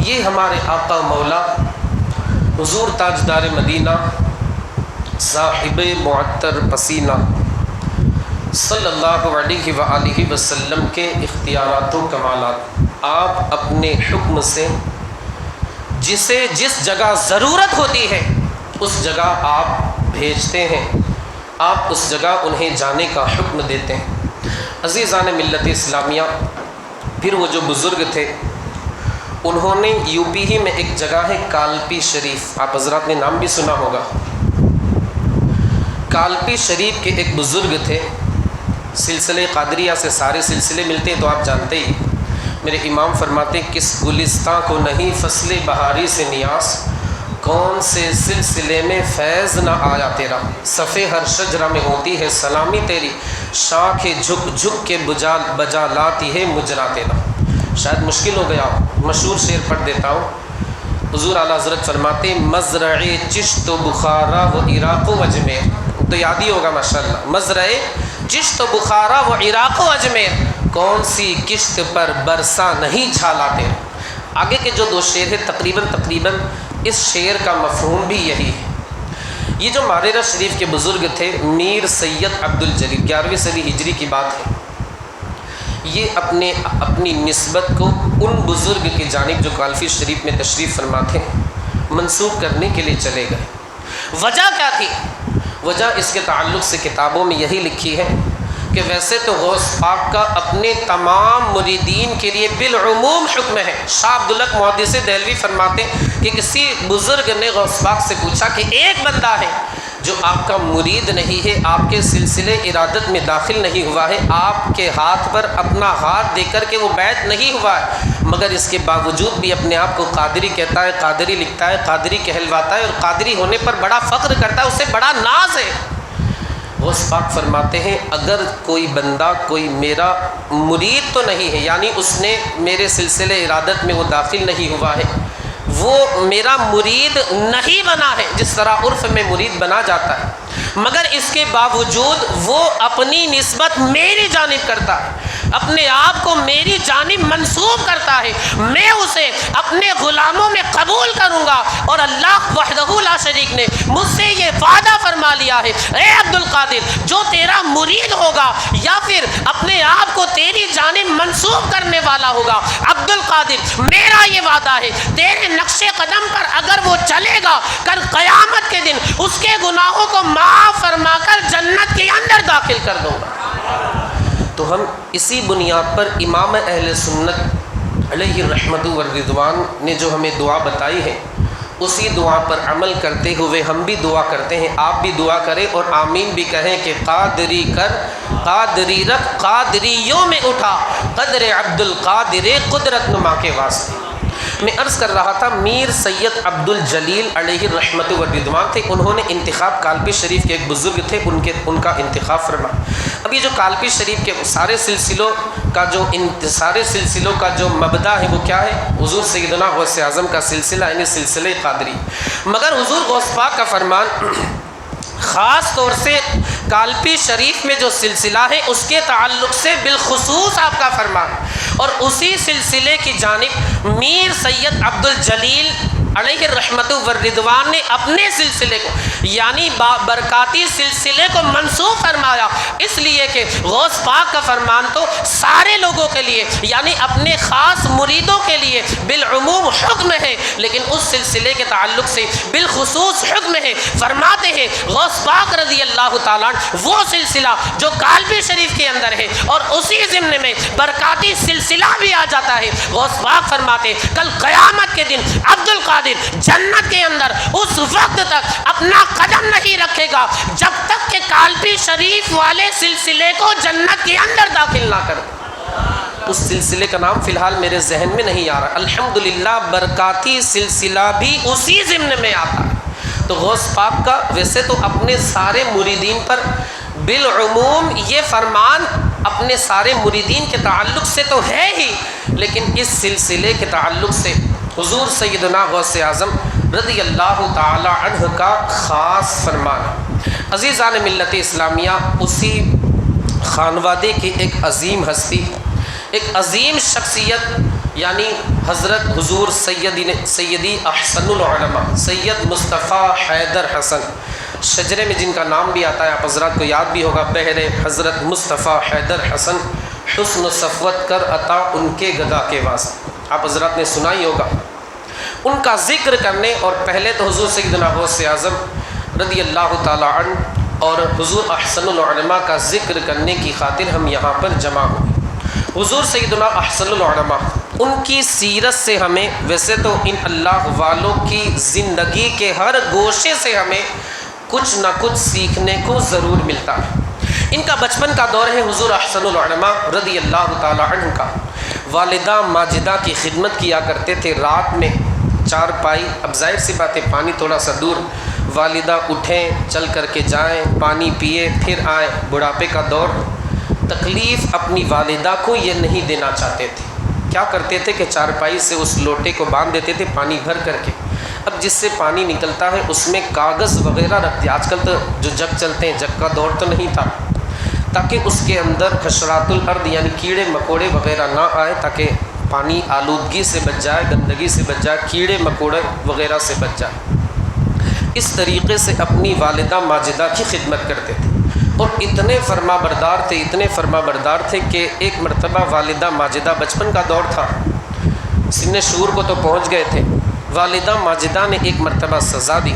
یہ ہمارے آقا مولا حضور تاجدار مدینہ صاحب معطر پسینہ صلی اللہ علیہ وآلہ وسلم کے اختیارات و کمالات، آپ اپنے حکم سے جسے جس جگہ ضرورت ہوتی ہے اس جگہ آپ بھیجتے ہیں، آپ اس جگہ انہیں جانے کا حکم دیتے ہیں۔ عزیزان ملت اسلامیہ، پھر وہ جو بزرگ تھے انہوں نے یو پی ہی میں ایک جگہ ہے کالپی شریف، آپ حضرات نے نام بھی سنا ہوگا، کالپی شریف کے ایک بزرگ تھے، سلسلہ قادریہ سے سارے سلسلے ملتے ہیں تو آپ جانتے ہی، میرے امام فرماتے کس گلستان کو نہیں فصل بہاری سے نیاز، کون سے سلسلے میں فیض نہ آیا تیرا، صفے ہر شجرہ میں ہوتی ہے سلامی تیری، شاخ جھک جھک کے بجا لاتی ہے مجرا تیرا۔ شاید مشکل ہو گیا، مشہور شعر پڑھ دیتا ہوں۔ حضور اعلیٰ حضرت فرماتے مزرع چشت و بخارا و عراق و اجمیر، تو یاد ہی ہوگا ماشاءاللہ، مزرع چشت و بخارا و عراق و اجمیر، کون سی کشت پر برسا نہیں چھالاتے۔ آگے کے جو دو شعر ہیں تقریباً اس شعر کا مفہوم بھی یہی ہے۔ یہ جو ماررہ شریف کے بزرگ تھے میر سید عبد الجلیل، 11ویں صدی ہجری کی بات ہے، یہ اپنی نسبت کو ان بزرگ کی جانب جو کالپی شریف میں تشریف فرماتے ہیں منسوب کرنے کے لیے چلے گئے۔ وجہ کیا تھی؟ وجہ اس کے تعلق سے کتابوں میں یہی لکھی ہے کہ ویسے تو غوث پاک کا اپنے تمام مریدین کے لیے بالعموم حکم ہے۔ شاہ عبدالحق محدث دہلوی فرماتے ہیں کہ کسی بزرگ نے غوث پاک سے پوچھا کہ ایک بندہ ہے جو آپ کا مرید نہیں ہے، آپ کے سلسلے ارادت میں داخل نہیں ہوا ہے، آپ کے ہاتھ پر اپنا ہاتھ دے کر کے وہ بیعت نہیں ہوا ہے، مگر اس کے باوجود بھی اپنے آپ کو قادری کہتا ہے، قادری لکھتا ہے، قادری کہلواتا ہے اور قادری ہونے پر بڑا فخر کرتا ہے، اسے بڑا ناز ہے۔ غوث پاک فرماتے ہیں اگر کوئی بندہ کوئی میرا مرید تو نہیں ہے، یعنی اس نے میرے سلسلے ارادت میں وہ داخل نہیں ہوا ہے، وہ میرا مرید نہیں بنا ہے، جس طرح عرف میں مرید بنا جاتا ہے، مگر اس کے باوجود وہ اپنی نسبت میری جانب کرتا ہے، اپنے آپ کو میری جانب منسوب کرتا ہے، میں اسے اپنے غلاموں میں قبول کروں گا۔ اور اللہ وحدہ لا شریک نے مجھ سے یہ وعدہ فرما لیا ہے، اے عبد القادر، جو تیرا مرید ہوگا یا پھر اپنے آپ کو تیری جانب منسوب کرنے والا ہوگا، عبد القادر میرا یہ وعدہ ہے تیرے نقش قدم پر اگر وہ چلے گا، کل قیامت کے دن اس کے گناہوں کو معاف فرما کر جنت کے اندر داخل کر دوں گا۔ تو ہم اسی بنیاد پر امام اہل سنت علیہ الرحمۃ والرضوان نے جو ہمیں دعا بتائی ہے، اسی دعا پر عمل کرتے ہوئے ہم بھی دعا کرتے ہیں، آپ بھی دعا کریں اور آمین بھی کہیں کہ قادری کر، قادری رکھ، قادریوں میں اٹھا، قدر عبد القادر قدرت نما کے واسطے۔ میں عرض کر رہا تھا میر سید عبد الجلیل علیہ الرحمۃ والرضوان تھے، انہوں نے انتخاب کالپی شریف کے ایک بزرگ تھے، ان کا انتخاب فرما۔ اب یہ جو کالپی شریف کے سارے سلسلوں کا جو مبدا ہے وہ کیا ہے؟ حضور سیدنا غوث اعظم کا سلسلہ، یعنی سلسلہ قادری، مگر حضور غوث پاک کا فرمان خاص طور سے کالپی شریف میں جو سلسلہ ہے اس کے تعلق سے بالخصوص آپ کا فرمان، اور اسی سلسلے کی جانب میر سید عبد الجلیل علیہ الرحمۃ والرضوان نے اپنے سلسلے کو یعنی برکاتی سلسلے کو منسوخ فرمایا، اس لیے کہ غوث پاک کا فرمان تو سارے لوگوں کے لیے یعنی اپنے خاص مریدوں کے لیے بالعموم حکم ہے، لیکن اس سلسلے کے تعلق سے بالخصوص حکم ہے۔ فرماتے ہیں غوث پاک رضی اللہ تعالیٰ وہ سلسلہ جو کالپی شریف کے اندر ہے اور اسی ضمن میں برکاتی سلسلہ بھی آ جاتا ہے، غوث پاک فرماتے کل قیامت کے دن عبد القادر جنت کے اندر اس وقت تک اپنا قدم نہیں رکھے گا جب تک کہ کالپی شریف والے سلسلے کو جنت کے اندر داخل نہ کرے۔ اس سلسلے کا نام فی الحال میرے ذہن میں نہیں آ رہا، الحمدللہ برکاتی سلسلہ بھی اسی ضمن میں آتا ہے۔ تو غوث پاک کا ویسے تو اپنے سارے مریدین پر بالعموم یہ فرمان اپنے سارے مریدین کے تعلق سے تو ہے ہی، لیکن اس سلسلے کے تعلق سے حضور سیدنا غوث اعظم رضی اللہ تعالی عنہ کا خاص فرمان ہے۔ عزیزان ملت اسلامیہ، اسی خانوادے کی ایک عظیم ہستی، ایک عظیم شخصیت یعنی حضرت حضور سیدی احسن العلماء سید مصطفیٰ حیدر حسن، شجرے میں جن کا نام بھی آتا ہے، آپ حضرات کو یاد بھی ہوگا، بہر حضرت مصطفیٰ حیدر حسن حسن صفوت کر عطا ان کے گدا کے واسطے، آپ حضرات نے سنا ہی ہوگا۔ ان کا ذکر کرنے اور پہلے تو حضور سیدنا غوث اعظم رضی اللہ تعالی عنہ اور حضور احسن العلماء کا ذکر کرنے کی خاطر ہم یہاں پر جمع ہوئے۔ حضور سیدنا احسن العلماء، ان کی سیرت سے ہمیں ویسے تو ان اللہ والوں کی زندگی کے ہر گوشے سے ہمیں کچھ نہ کچھ سیکھنے کو ضرور ملتا ہے۔ ان کا بچپن کا دور ہے حضور احسن العلماء رضی اللہ تعالی عنہ کا، والدہ ماجدہ کی خدمت کیا کرتے تھے، رات میں چار پائی، اب ظاہر سی بات ہے پانی تھوڑا سا دور، والدہ اٹھیں چل کر کے جائیں، پانی پیے پھر آئیں، بڑھاپے کا دور، تکلیف اپنی والدہ کو یہ نہیں دینا چاہتے تھے، کیا کرتے تھے کہ چارپائی سے اس لوٹے کو باندھ دیتے تھے پانی بھر کر کے، اب جس سے پانی نکلتا ہے اس میں کاغذ وغیرہ رکھتے، آج کل تو جو جگ چلتے ہیں جگ کا دور تو نہیں تھا، تاکہ اس کے اندر حشرات الارض یعنی کیڑے مکوڑے وغیرہ نہ آئے، تاکہ پانی آلودگی سے بچ جائے، گندگی سے بچ جائے، کیڑے مکوڑے وغیرہ سے بچ جائے۔ اس طریقے سے اپنی والدہ ماجدہ کی خدمت کرتے تھے، اور اتنے فرما بردار تھے کہ ایک مرتبہ والدہ ماجدہ، بچپن کا دور تھا، سن شعور کو تو پہنچ گئے تھے، والدہ ماجدہ نے ایک مرتبہ سزا دی،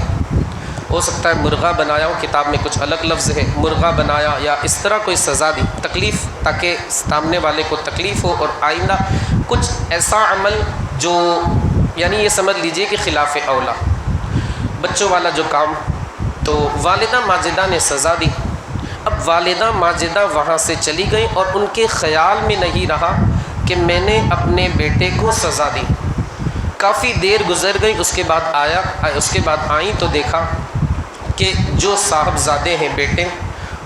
ہو سکتا ہے مرغہ بنایا ہو، کتاب میں کچھ الگ لفظ ہے، مرغہ بنایا یا اس طرح کوئی سزا دی، تکلیف، تاکہ سامنے والے کو تکلیف ہو، اور آئندہ کچھ ایسا عمل جو یعنی یہ سمجھ لیجئے کہ خلاف اولا، بچوں والا جو کام تو والدہ ماجدہ نے سزا دی۔ اب والدہ ماجدہ وہاں سے چلی گئی اور ان کے خیال میں نہیں رہا کہ میں نے اپنے بیٹے کو سزا دی۔ کافی دیر گزر گئی، اس کے بعد آئیں تو دیکھا کہ جو صاحبزادے ہیں بیٹے،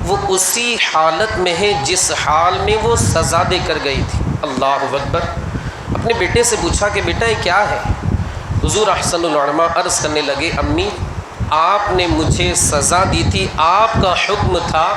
وہ اسی حالت میں ہیں جس حال میں وہ سزا دے کر گئی تھی۔ اللہ اکبر۔ اپنے بیٹے سے پوچھا کہ بیٹا یہ کیا ہے؟ حضور احسن العلماء عرض کرنے لگے امی آپ نے مجھے سزا دی تھی، آپ کا حکم تھا،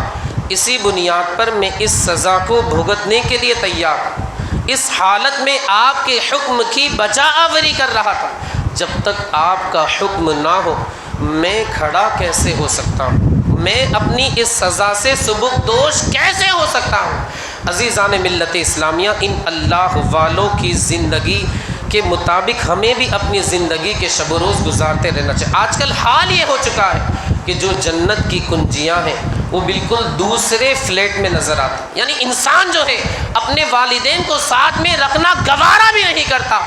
اسی بنیاد پر میں اس سزا کو بھگتنے کے لیے تیار ہوں۔ اس حالت میں آپ کے حکم کی بجا آوری کر رہا تھا، جب تک آپ کا حکم نہ ہو میں کھڑا کیسے ہو سکتا ہوں، میں اپنی اس سزا سے سبکدوش کیسے ہو سکتا ہوں؟ عزیزان ملت اسلامیہ، ان اللہ والوں کی زندگی کے مطابق ہمیں بھی اپنی زندگی کے شب و روز گزارتے رہنا چاہیے۔ آج کل حال یہ ہو چکا ہے کہ جو جنت کی کنجیاں ہیں وہ بالکل دوسرے فلیٹ میں نظر آتی، یعنی انسان جو ہے اپنے والدین کو ساتھ میں رکھنا گوارا بھی نہیں کرتا۔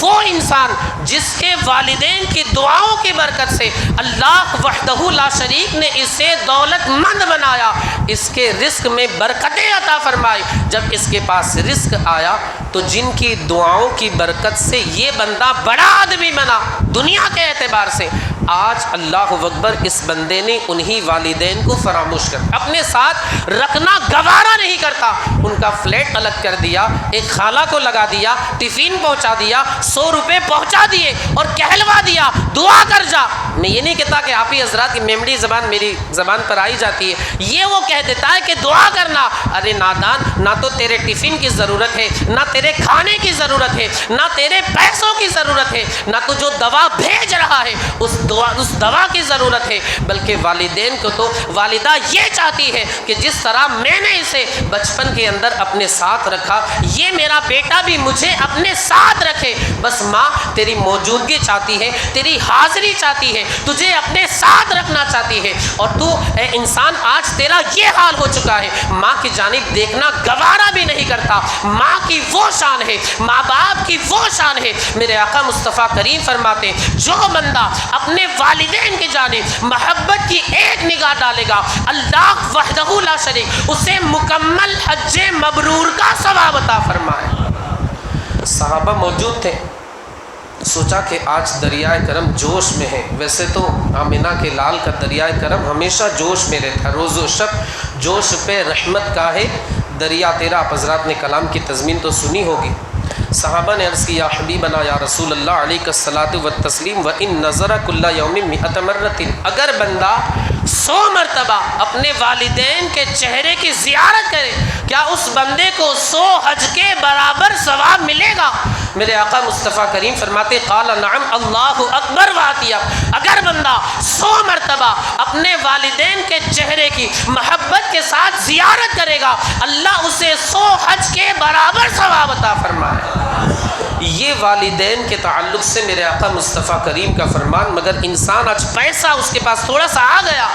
وہ انسان جس کے والدین کی دعاؤں کی برکت سے اللہ وحدہ لا شریک نے اسے دولت مند بنایا، اس کے رزق میں برکتیں عطا فرمائی، جب اس کے پاس رزق آیا تو جن کی دعاؤں کی برکت سے یہ بندہ بڑا آدمی بنا دنیا کے اعتبار سے، آج اللہ اکبر اس بندے نے انہی والدین کو فراموش کر اپنے ساتھ رکھنا گوارا نہیں کرتا۔ ان کا فلیٹ الگ کر دیا، ایک خالہ کو لگا دیا، ٹفین پہنچا دیا، 100 روپے پہنچا دیے اور کہلوا دیا دعا کر جا۔ میں یہ نہیں کہتا کہ آپ ہی حضرات کی میمڑی زبان میری زبان پر آئی جاتی ہے، یہ وہ کہہ دیتا ہے کہ دعا کرنا۔ ارے نادان، نہ تو تیرے ٹفین کی ضرورت ہے، نہ تیرے کھانے کی ضرورت ہے، نہ تیرے پیسوں کی ضرورت ہے، نہ تو جو دوا بھیج رہا ہے اس دوا کی ضرورت ہے، بلکہ والدین کو تو والدہ یہ چاہتی ہے کہ جس طرح میں نے اسے بچپن کے اندر اپنے ساتھ رکھا، یہ میرا بیٹا بھی مجھے اپنے ساتھ رکھے۔ بس ماں تیری موجودگی چاہتی ہے، تیری حاضری چاہتی ہے، تجھے اپنے ساتھ رکھنا چاہتی ہے، اور تو اے انسان آج تیرا یہ حال ہو چکا ہے، ماں کی جانب دیکھنا گوارا بھی نہیں کرتا۔ ماں کی وہ شان ہے، ماں باپ کی وہ شان ہے۔ میرے آقا مصطفیٰ کریم فرماتے ہیں جو بندہ اپنے والدین کی جانب محبت کی ایک نگاہ ڈالے گا، اللہ وحدہ لا شریک اسے مکمل حج مبرور کا ثواب عطا فرمائے۔ صحابہ موجود تھے، سوچا کہ آج دریائے کرم جوش میں ہے۔ ویسے تو آمنہ کے لال کا دریائے کرم ہمیشہ جوش میں رہتا، روز و شب جوش پہ رحمت کا ہے دریا تیرا۔ آپ حضرات نے کلام کی تضمین تو سنی ہوگی۔ صحابہ نے عرض کیا حبیبنا یا رسول اللہ علیہ الصلاۃ والتسلیم وان نظر کل یوم 100 مرۃ، اگر بندہ 100 مرتبہ اپنے والدین کے چہرے کی زیارت کرے، کیا اس بندے کو 100 حج کے برابر ثواب ملے گا؟ میرے آقا مصطفیٰ کریم فرماتے قال نعم اللہ اکبر واتیا، اگر بندہ 100 مرتبہ اپنے والدین کے چہرے کی محبت کے ساتھ زیارت کرے گا، اللہ اسے 100 حج کے برابر ثواب عطا فرمائے۔ یہ والدین کے تعلق سے میرے آقا مصطفیٰ کریم کا فرمان۔ مگر انسان آج پیسہ اس کے پاس تھوڑا سا آ گیا،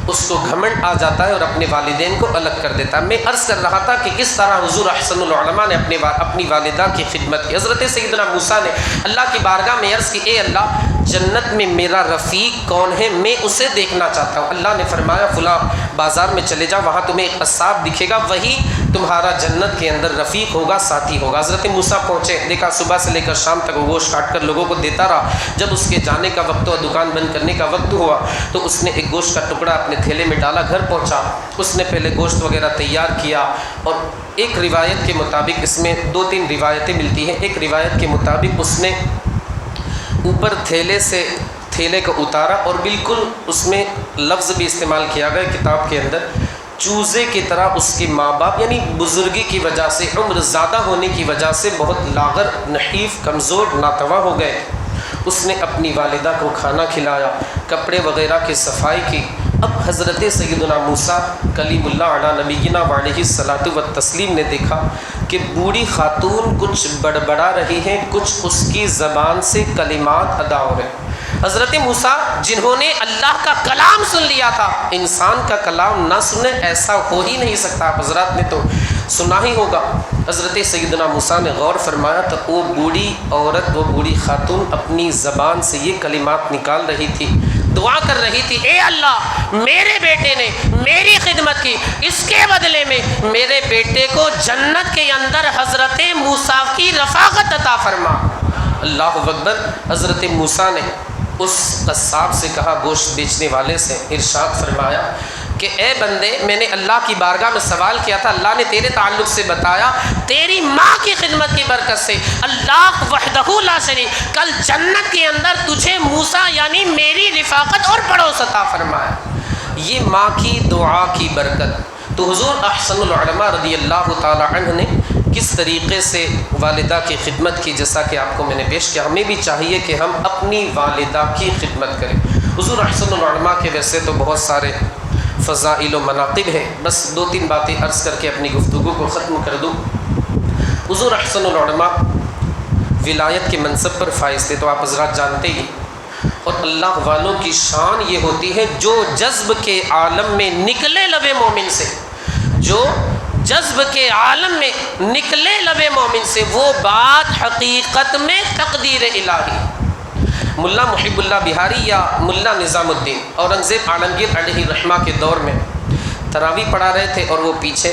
اس کو گھمنڈ آ جاتا ہے اور اپنے والدین کو الگ کر دیتا ہے۔ میں عرض کر رہا تھا کہ کس طرح حضور احسن العلماء نے اپنی والدہ کی خدمت کی۔ حضرت سیدنا موسیٰ نے اللہ کی بارگاہ میں عرض کی اے اللہ جنت میں میرا رفیق کون ہے، میں اسے دیکھنا چاہتا ہوں۔ اللہ نے فرمایا فلاں بازار میں چلے جا، وہاں تمہیں ایک قصاب دکھے گا، وہی تمہارا جنت کے اندر رفیق ہوگا، ساتھی ہوگا۔ حضرت موسیٰ پہنچے، دیکھا صبح سے لے کر شام تک وہ گوشت کاٹ کر لوگوں کو دیتا رہا۔ جب اس کے جانے کا وقت ہوا، دکان بند کرنے کا وقت ہوا، تو اس نے ایک گوشت کا ٹکڑا اپنے تھیلے میں ڈالا، گھر پہنچا، اس نے پہلے گوشت وغیرہ تیار کیا، اور ایک روایت کے مطابق، اس میں 2-3 روایتیں ملتی ہیں، ایک روایت کے مطابق اس نے اوپر تھیلے کو اتارا اور بالکل اس میں لفظ بھی استعمال کیا گیا کتاب کے اندر، چوزے کی طرح اس کے ماں باپ، یعنی بزرگی کی وجہ سے، عمر زیادہ ہونے کی وجہ سے بہت لاغر، نحیف، کمزور، ناتواں ہو گئے۔ اس نے اپنی والدہ کو کھانا کھلایا، کپڑے وغیرہ کی صفائی کی۔ اب حضرت سیدنا موسیٰ کلیم اللہ علیہ نبینا وعلیہ الصلاۃ والتسلیم نے دیکھا کہ بوڑھی خاتون کچھ بڑبڑا رہی ہیں، کچھ اس کی زبان سے کلمات ادا ہو رہے۔ حضرت موسیٰ جنہوں نے اللہ کا کلام سن لیا تھا، انسان کا کلام نہ سنے ایسا ہو ہی نہیں سکتا، آپ حضرات نے تو سنا ہی ہوگا۔ حضرت سیدنا موسیٰ نے غور فرمایا تو وہ بوڑھی عورت، وہ بوڑھی خاتون اپنی زبان سے یہ کلمات نکال رہی تھی دعا کر رہی تھی، اے اللہ میرے بیٹے نے میری خدمت کی، اس کے بدلے میں میرے بیٹے کو جنت کے اندر حضرت موسیٰ کی رفاقت عطا فرما۔ اللہ اکبر۔ حضرت موسیٰ نے اس قصاب سے کہا، گوشت بیچنے والے سے، ارشاد فرمایا کہ اے بندے، میں نے اللہ کی بارگاہ میں سوال کیا تھا، اللہ نے تیرے تعلق سے بتایا تیری ماں کی خدمت کی برکت سے اللہ وحدہ لا شریک کل جنت کے اندر تجھے موسیٰ یعنی میری رفاقت اور پڑوس عطا فرمایا۔ یہ ماں کی دعا کی برکت۔ تو حضور احسن العلماء رضی اللہ تعالی عنہ نے کس طریقے سے والدہ کی خدمت کی، جیسا کہ آپ کو میں نے پیش کیا، ہمیں بھی چاہیے کہ ہم اپنی والدہ کی خدمت کریں۔ حضور احسن العلماء کے ویسے تو بہت سارے فضائل و مناقب ہیں، بس 2-3 باتیں عرض کر کے اپنی گفتگو کو ختم کر دوں۔ حضور احسن العلماء ولایت کے منصب پر فائز تھے، تو آپ حضرات جانتے ہی، اور اللہ والوں کی شان یہ ہوتی ہے جو جذب کے عالم میں نکلے لب مومن سے، جو جذب کے عالم میں نکلے لب مومن سے، وہ بات حقیقت میں تقدیر الہی۔ ملا محب اللہ بہاری یا ملا نظام الدین اورنگزیب عالمگیر علیہ الرحمہ کے دور میں تراویح پڑھا رہے تھے، اور وہ پیچھے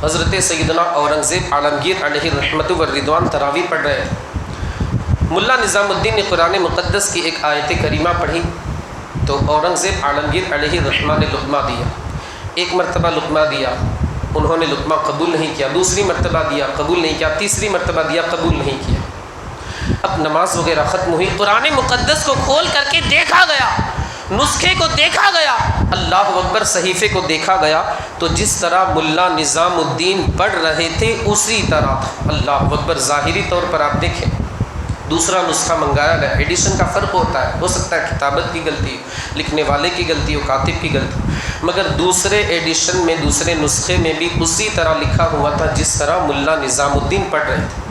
حضرت سیدنا اورنگزیب عالمگیر علیہ الرحمۃ والرضوان تراویح پڑھ رہے تھے۔ ملا نظام الدین نے قرآن مقدس کی ایک آیت کریمہ پڑھی، تو اورنگزیب عالمگیر علیہ الرحمہ نے لقمہ دیا، ایک مرتبہ لقمہ دیا، انہوں نے لقمہ قبول نہیں کیا، دوسری مرتبہ دیا قبول نہیں کیا، تیسری مرتبہ دیا قبول نہیں کیا۔ اب نماز وغیرہ ختم ہوئی، قرآن مقدس کو کھول کر کے دیکھا گیا، نسخے کو دیکھا گیا، اللہ اکبر، صحیفے کو دیکھا گیا، تو جس طرح ملا نظام الدین پڑھ رہے تھے اسی طرح تھا۔ اللہ اکبر۔ ظاہری طور پر آپ دیکھیں دوسرا نسخہ منگایا گیا، ایڈیشن کا فرق ہوتا ہے، ہو سکتا ہے کتابت کی غلطی، لکھنے والے کی غلطی ہو، کاتب کی غلطی، مگر دوسرے ایڈیشن میں دوسرے نسخے میں بھی اسی طرح لکھا ہوا تھا جس طرح ملا نظام الدین پڑھ رہے تھے۔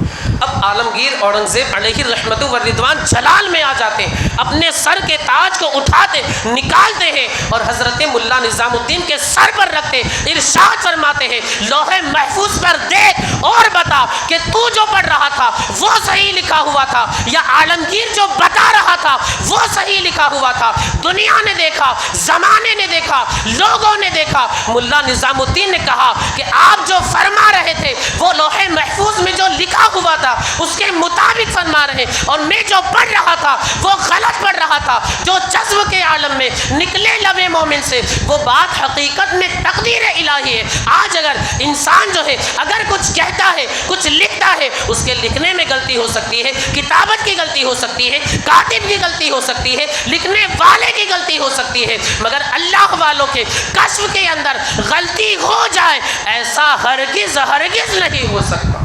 اب عالمگیر اورنگزیب علیہ الرحمۃ والرضوان جلال میں آ جاتے ہیں، اپنے سر کے تاج کو اٹھاتے نکالتے ہیں اور حضرت ملا نظام الدین کے سر پر رکھتے، ارشاد فرماتے ہیں لوح محفوظ پر دیکھ اور بتا کہ تو جو پڑھ رہا تھا وہ صحیح لکھا ہوا تھا یا عالمگیر جو بتا رہا تھا وہ صحیح لکھا ہوا تھا۔ دنیا نے دیکھا، زمانے نے دیکھا، لوگوں نے دیکھا، ملا نظام الدین نے کہا کہ آپ جو فرما رہے تھے وہ لوح محفوظ میں جو لکھا ہوا تھا اس کے مطابق فرما رہے، اور میں جو پڑھ رہا تھا وہ غلط پڑھ رہا تھا، جو جذب کے عالم میں نکلے لب مومن سے وہ بات حقیقت میں تقدیر الہی ہے۔ آج اگر انسان جو ہے اگر کچھ کہتا ہے، کچھ لکھتا ہے، اس کے لکھنے میں غلطی ہو سکتی ہے، کتابت کی غلطی ہو سکتی ہے، کاتب کی غلطی ہو سکتی ہے، لکھنے والے کی غلطی ہو سکتی ہے، مگر اللہ والوں کے کشف کے اندر غلطی ہو جائے ایسا ہرگز ہرگز نہیں ہو سکتا۔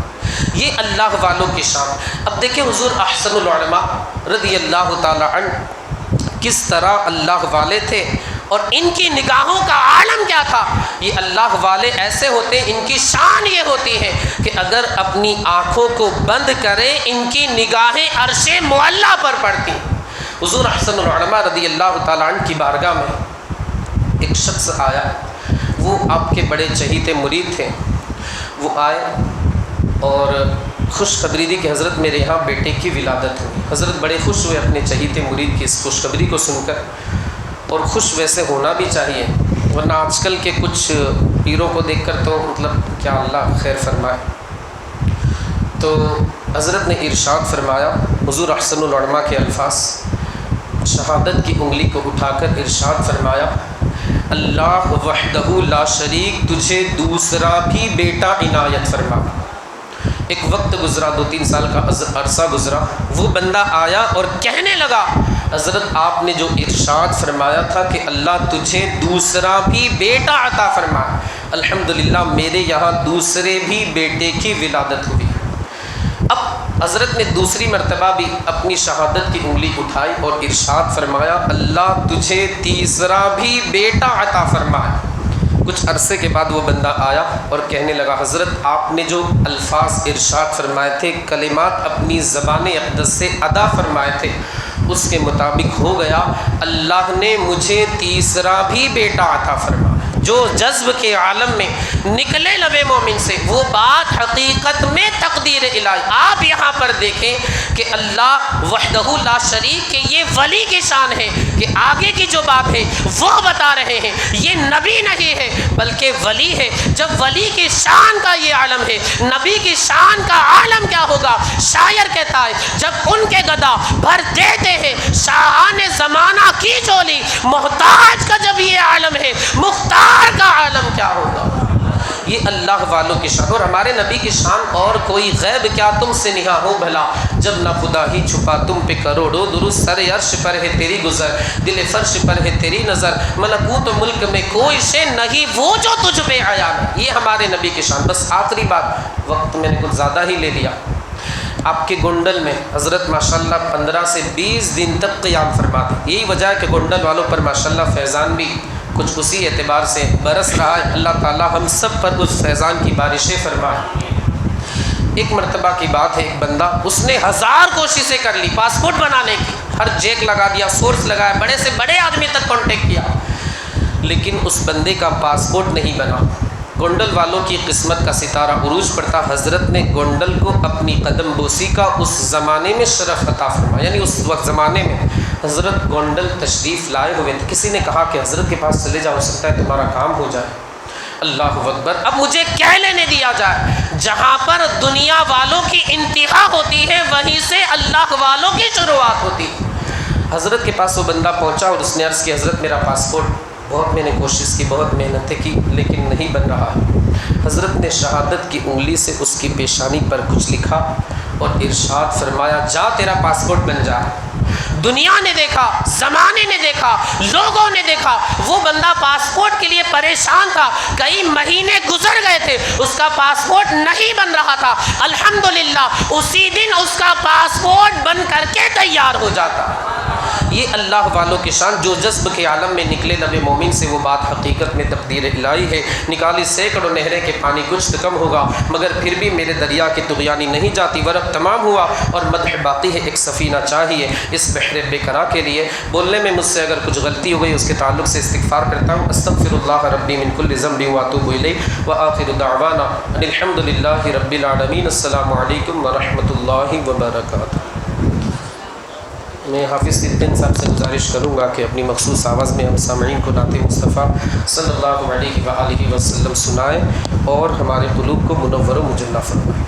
یہ اللہ والوں کی شان۔ اب دیکھیں حضور احسن العلماء رضی اللہ تعالی عنہ کس طرح اللہ والے تھے، اور ان کی نگاہوں کا عالم کیا تھا۔ یہ اللہ والے ایسے ہوتے ہیں، ان کی شان یہ ہوتی ہے کہ اگر اپنی آنکھوں کو بند کریں ان کی نگاہیں عرش معلیٰ پر پڑتی۔ حضور احسن العلماء رضی اللہ تعالی عنہ کی بارگاہ میں ایک شخص آیا، وہ آپ کے بڑے چہیتے مرید تھے، وہ آئے اور خوشخبری دی کہ حضرت میرے یہاں بیٹے کی ولادت ہوئی۔ حضرت بڑے خوش ہوئے اپنے چہیتے مرید کی اس خوشخبری کو سن کر، اور خوش ویسے ہونا بھی چاہیے، ورنہ آج کل کے کچھ پیروں کو دیکھ کر تو مطلب کیا اللہ خیر فرمائے۔ تو حضرت نے ارشاد فرمایا، حضور احسن العلماء کے الفاظ، شہادت کی انگلی کو اٹھا کر ارشاد فرمایا، اللہ وحدہ لا شریک تجھے دوسرا بھی بیٹا عنایت فرما۔ ایک وقت گزرا، 2-3 سال کا عرصہ گزرا، وہ بندہ آیا اور کہنے لگا حضرت آپ نے جو ارشاد فرمایا تھا کہ اللہ تجھے دوسرا بھی بیٹا عطا فرمائے، الحمدللہ میرے یہاں دوسرے بھی بیٹے کی ولادت ہوئی۔ اب حضرت نے دوسری مرتبہ بھی اپنی شہادت کی انگلی اٹھائی اور ارشاد فرمایا اللہ تجھے تیسرا بھی بیٹا عطا فرمائے۔ کچھ عرصے کے بعد وہ بندہ آیا اور کہنے لگا حضرت آپ نے جو الفاظ ارشاد فرمائے تھے، کلمات اپنی زبان اقدس سے ادا فرمائے تھے، اس کے مطابق ہو گیا، اللہ نے مجھے تیسرا بھی بیٹا عطا فرمایا۔ جو جذب کے عالم میں نکلے لب مومن سے وہ بات حقیقت میں تقدیر الہی۔ آپ یہاں پر دیکھیں کہ اللہ وحدہ لا شریک کے یہ ولی کی شان ہے کہ آگے کی جو بات ہے وہ بتا رہے ہیں، یہ نبی نہیں ہے بلکہ ولی ہے۔ جب ولی کی شان کا یہ عالم ہے، نبی کی شان کا عالم کیا ہوگا؟ شاعر کہتا ہے جب ان کے گدا بھر دیتے ہیں شاہان زمانہ کی چولی، محتاج کا جب یہ عالم ہے، مختار کا عالم کیا ہوگا؟ یہ اللہ والوں کی شان، اور ہمارے نبی کی شان اور کوئی غیب کیا تم سے نہا ہو بھلا، جب نہ خدا ہی چھپا تم پہ کروڑوں درست، سر عرش پر ہے تیری گزر، دل فرش پر ہے تیری نظر، ملکوت و ملک میں کوئی شے نہیں وہ جو تجھ پہ آیا ہے۔ یہ ہمارے نبی کی شان۔ بس آخری بات، وقت میں نے کچھ زیادہ ہی لے لیا۔ آپ کے گونڈل میں حضرت ماشاءاللہ 15 سے 20 دن تک قیام فرماتے، یہی وجہ ہے کہ گونڈل والوں پر ماشاءاللہ فیضان بھی کچھ اسی اعتبار سے برس رہا ہے۔ اللہ تعالی ہم سب پر اس فیضان کی بارشیں فرمائے۔ ایک مرتبہ کی بات ہے، ایک بندہ اس نے 1000 کوششیں کر لی پاسپورٹ بنانے کی، ہر جیک لگا دیا، سورس لگایا، بڑے سے بڑے آدمی تک کانٹیکٹ کیا، لیکن اس بندے کا پاسپورٹ نہیں بنا۔ گونڈل والوں کی قسمت کا ستارہ عروج پڑتا، حضرت نے گونڈل کو اپنی قدم بوسی کا اس زمانے میں شرف عطا فرمایا، یعنی اس وقت زمانے میں حضرت گونڈل تشریف لائے ہوئے تھے۔ کسی نے کہا کہ حضرت کے پاس چلے جاؤ، ہو سکتا ہے تمہارا کام ہو جائے۔ اللہ اکبر۔ اب مجھے کیا لینے دیا جائے؟ جہاں پر دنیا والوں کی انتہا ہوتی ہے وہیں سے اللہ والوں کی شروعات ہوتی ہے۔ حضرت کے پاس وہ بندہ پہنچا اور اس نے عرض کی حضرت میرا پاسپورٹ بہت میں نے کوشش کی، بہت محنتیں کی، لیکن نہیں بن رہا ہے۔ حضرت نے شہادت کی انگلی سے اس کی پیشانی پر کچھ لکھا اور ارشاد فرمایا جا تیرا پاسپورٹ بن جائے۔ دنیا نے دیکھا، زمانے نے دیکھا، لوگوں نے دیکھا، وہ بندہ پاسپورٹ کے لیے پریشان تھا، کئی مہینے گزر گئے تھے، اس کا پاسپورٹ نہیں بن رہا تھا۔ الحمدللہ اسی دن اس کا پاسپورٹ بن کر کے تیار ہو جاتا۔ یہ اللہ والوں کی شان، جو جذب کے عالم میں نکلے لب مومن سے وہ بات حقیقت میں تقدیر الہی ہے۔ نکالی سینکڑوں نہریں کے پانی کچھ کم ہوگا، مگر پھر بھی میرے دریا کی طغیانی نہیں جاتی۔ ورق تمام ہوا اور مدح باقی ہے، ایک سفینہ چاہیے اس بحر بے قرار کے لیے۔ بولنے میں مجھ سے اگر کچھ غلطی ہو گئی اس کے تعلق سے استغفار کرتا ہوں۔ استغفر اللہ ربی من کل ذنب واتوب الیہ وآخر دعوانا ان الحمد للہ رب العالمین۔ السلام علیکم ورحمۃ اللہ وبرکاتہ۔ میں حافظ الدین صاحب سے گزارش کروں گا کہ اپنی مخصوص آواز میں ہم سامعین کو نعت مصطفیٰ صلی اللہ علیہ وآلہ وسلم سنائیں اور ہمارے قلوب کو منور و مجلہ فرمائیں۔